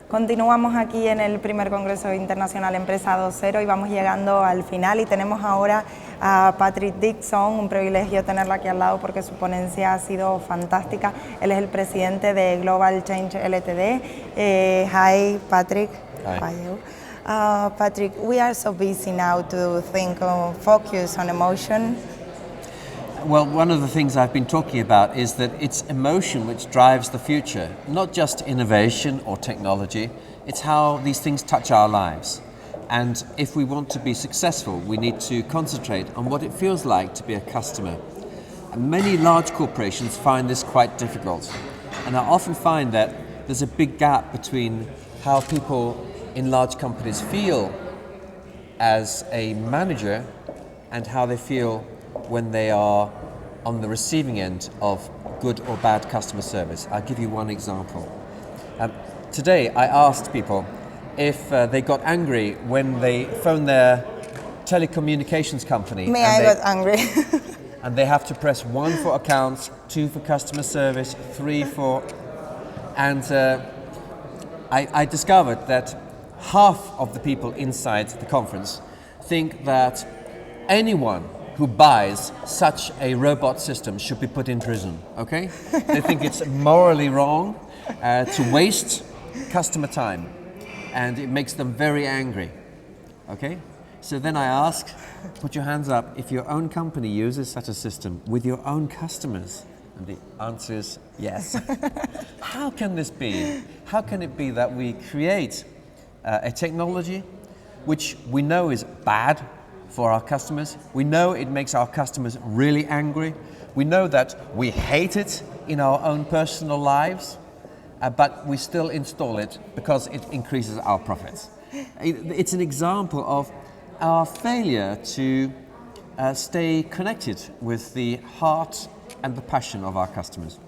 Continuamos aquí en el primer Congreso Internacional Empresa 2.0 y vamos llegando al final y tenemos ahora a Patrick Dixon, un privilegio tenerla aquí al lado porque su ponencia ha sido fantástica. Él es el presidente de Global Change Ltd. Hi Patrick. Hi. How are you? Patrick, we are so busy now to think of focus on emotion. Well, one of the things I've been talking about is that it's emotion which drives the future, not just innovation or technology, it's how these things touch our lives. And if we want to be successful, we need to concentrate on what it feels like to be a customer. And many large corporations find this quite difficult. And I often find that there's a big gap between how people in large companies feel as a manager and how they feel when they are on the receiving end of good or bad customer service. I'll give you one example. Today I asked people if they got angry when they phoned their telecommunications company. I got angry. And they have to press 1 for accounts, 2 for customer service, 3 for... And I discovered that half of the people inside the conference think that anyone who buys such a robot system should be put in prison, okay? They think it's morally wrong to waste customer time, and it makes them very angry, okay? So then I ask, put your hands up if your own company uses such a system with your own customers. And the answer is yes. How can this be? How can it be that we create a technology which we know is bad for our customers? We know it makes our customers really angry. We know that we hate it in our own personal lives, but we still install it because it increases our profits. It's an example of our failure to stay connected with the heart and the passion of our customers.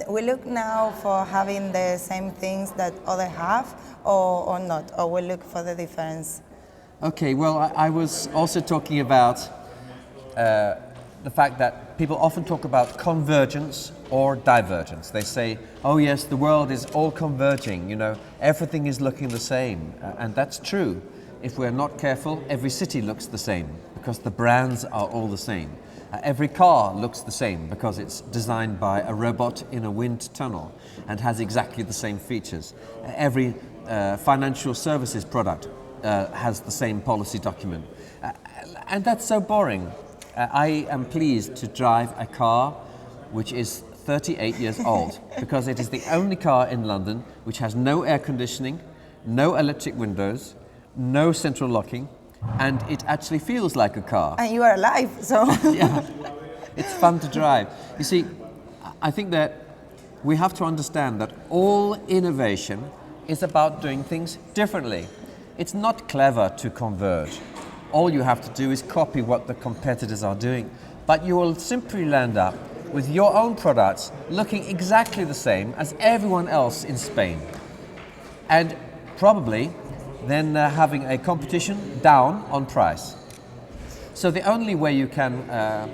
We look now for having the same things that others have or not, or we look for the difference. Okay, well, I was also talking about the fact that people often talk about convergence or divergence. They say, oh yes, the world is all converging, you know, everything is looking the same. And that's true. If we're not careful, every city looks the same because the brands are all the same. Every car looks the same because it's designed by a robot in a wind tunnel and has exactly the same features. Every financial services product has the same policy document. And that's so boring. I am pleased to drive a car which is 38 years old because it is the only car in London which has no air conditioning, no electric windows, no central locking, and it actually feels like a car. And you are alive, so... Yeah, it's fun to drive. You see, I think that we have to understand that all innovation is about doing things differently. It's not clever to converge. All you have to do is copy what the competitors are doing, but you will simply land up with your own products looking exactly the same as everyone else in Spain. And probably then having a competition down on price. So the only way you can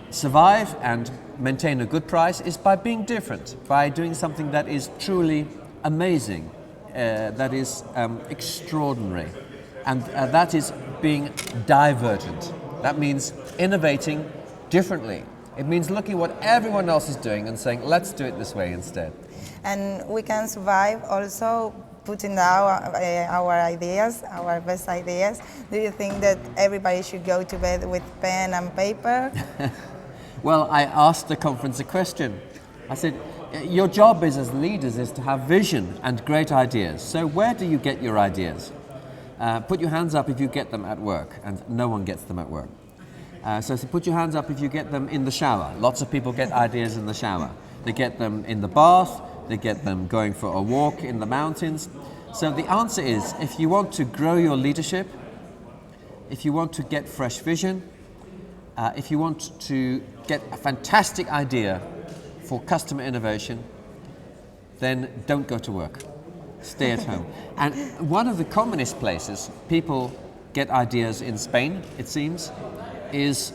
survive and maintain a good price is by being different, by doing something that is truly amazing, that is extraordinary, and that is being divergent. That means innovating differently. It means looking at what everyone else is doing and saying, let's do it this way instead. And we can survive also putting down our ideas, our best ideas. Do you think that everybody should go to bed with pen and paper? Well, I asked the conference a question. I said, your job is as leaders is to have vision and great ideas. So where do you get your ideas? Put your hands up if you get them at work, and no one gets them at work. So put your hands up if you get them in the shower. Lots of people get ideas in the shower. They get them in the bath, they get them going for a walk in the mountains. So the answer is, if you want to grow your leadership, if you want to get fresh vision, if you want to get a fantastic idea for customer innovation, then don't go to work. Stay at home. And one of the commonest places people get ideas in Spain, it seems, is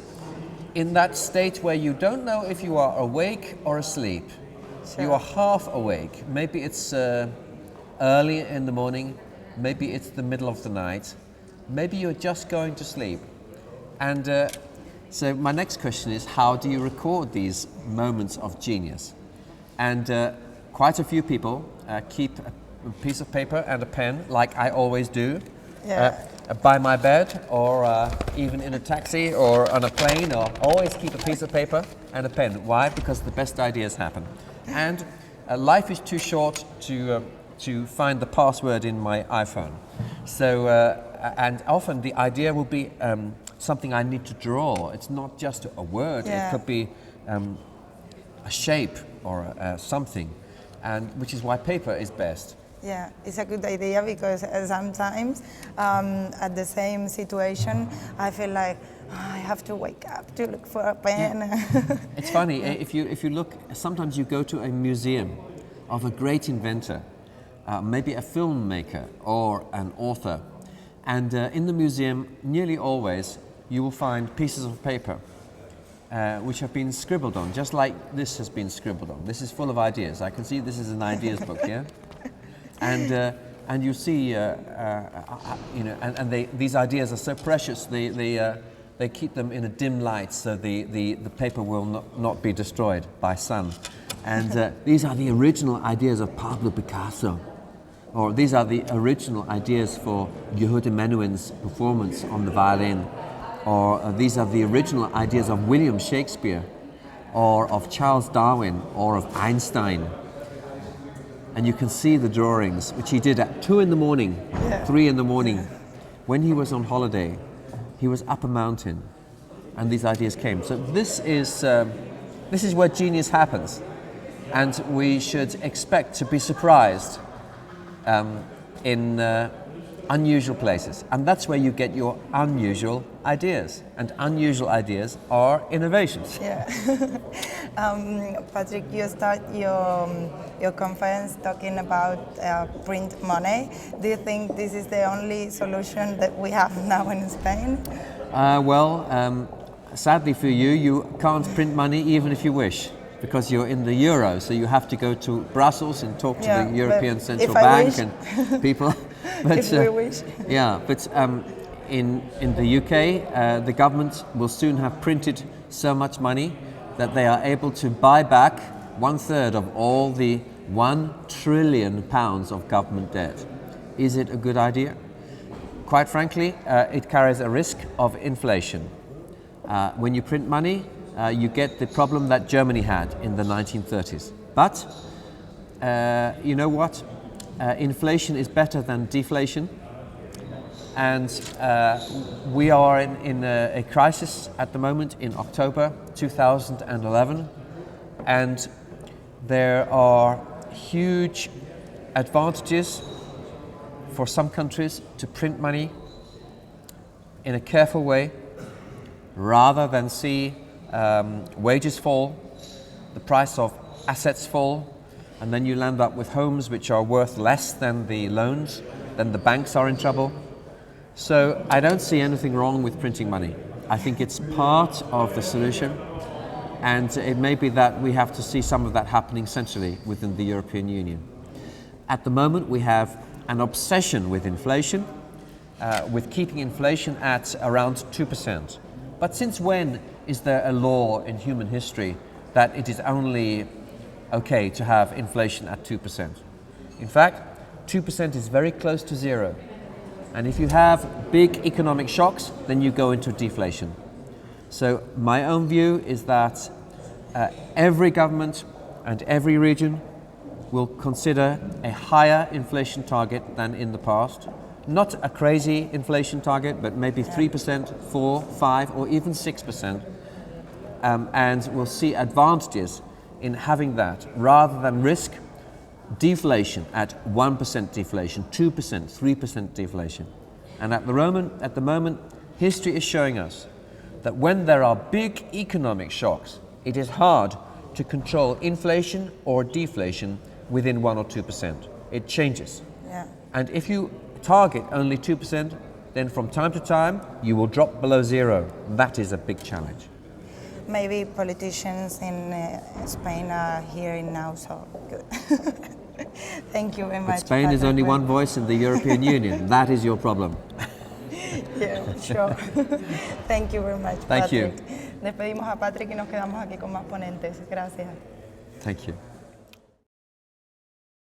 in that state where you don't know if you are awake or asleep. Sure. You are half awake. Maybe it's early in the morning, maybe it's the middle of the night, maybe you're just going to sleep. And so my next question is, how do you record these moments of genius? And quite a few people keep a piece of paper and a pen, like I always do, by my bed, or even in a taxi or on a plane, or always keep a piece of paper and a pen. Why? Because the best ideas happen. And life is too short to find the password in my iPhone. So, and often the idea will be something I need to draw. It's not just a word, it could be a shape or something, and which is why paper is best. Yeah, it's a good idea because sometimes at the same situation, I feel like I have to wake up to look for a pen. Yeah. It's funny, if you look, sometimes you go to a museum of a great inventor, maybe a filmmaker or an author, and in the museum, nearly always, you will find pieces of paper which have been scribbled on, just like this has been scribbled on. This is full of ideas. I can see this is an ideas book, yeah? And you see, you know, and these ideas are so precious. They keep them in a dim light, so the paper will not be destroyed by sun. And these are the original ideas of Pablo Picasso, or these are the original ideas for Yehuda Menuhin's performance on the violin, or these are the original ideas of William Shakespeare, or of Charles Darwin, or of Einstein. And you can see the drawings, which he did at 2 in the morning, 3 in the morning. When he was on holiday, he was up a mountain, and these ideas came. So this is where genius happens, and we should expect to be surprised in unusual places. And that's where you get your unusual ideas, and unusual ideas are innovations. Yeah. Patrick, you start your conference talking about print money. Do you think this is the only solution that we have now in Spain? Sadly for you, you can't print money even if you wish, because you're in the euro, so you have to go to Brussels and talk to the European Central Bank and people. But, if we wish. Yeah, but in the UK, the government will soon have printed so much money that they are able to buy back 1/3 of all the £1 trillion of government debt. Is it a good idea? Quite frankly, it carries a risk of inflation. When you print money, you get the problem that Germany had in the 1930s. But you know what? Inflation is better than deflation. And we are in a crisis at the moment in October 2011. And there are huge advantages for some countries to print money in a careful way, rather than see wages fall, the price of assets fall, and then you land up with homes which are worth less than the loans, then the banks are in trouble. So I don't see anything wrong with printing money. I think it's part of the solution, and it may be that we have to see some of that happening centrally within the European Union. At the moment, we have an obsession with inflation, with keeping inflation at around 2%. But since when is there a law in human history that it is only okay to have inflation at 2%? In fact, 2% is very close to zero. And if you have big economic shocks, then you go into deflation. So my own view is that every government and every region will consider a higher inflation target than in the past. Not a crazy inflation target, but maybe 3%, 4%, 5%, or even 6%. And we'll see advantages in having that, rather than risk deflation at 1% deflation, 2%, 3% deflation. And at the moment, history is showing us that when there are big economic shocks, it is hard to control inflation or deflation within 1 or 2%. It changes. Yeah. And if you target only 2%, then from time to time, you will drop below zero. That is a big challenge. Maybe politicians in Spain are hearing now, so good. Thank you very much. But Spain is only one voice in the European Union. That is your problem. Yeah, sure. Thank you very much, Thank you. Patrick. Despedimos a Patrick y nos quedamos aquí con más ponentes. Gracias. Thank you.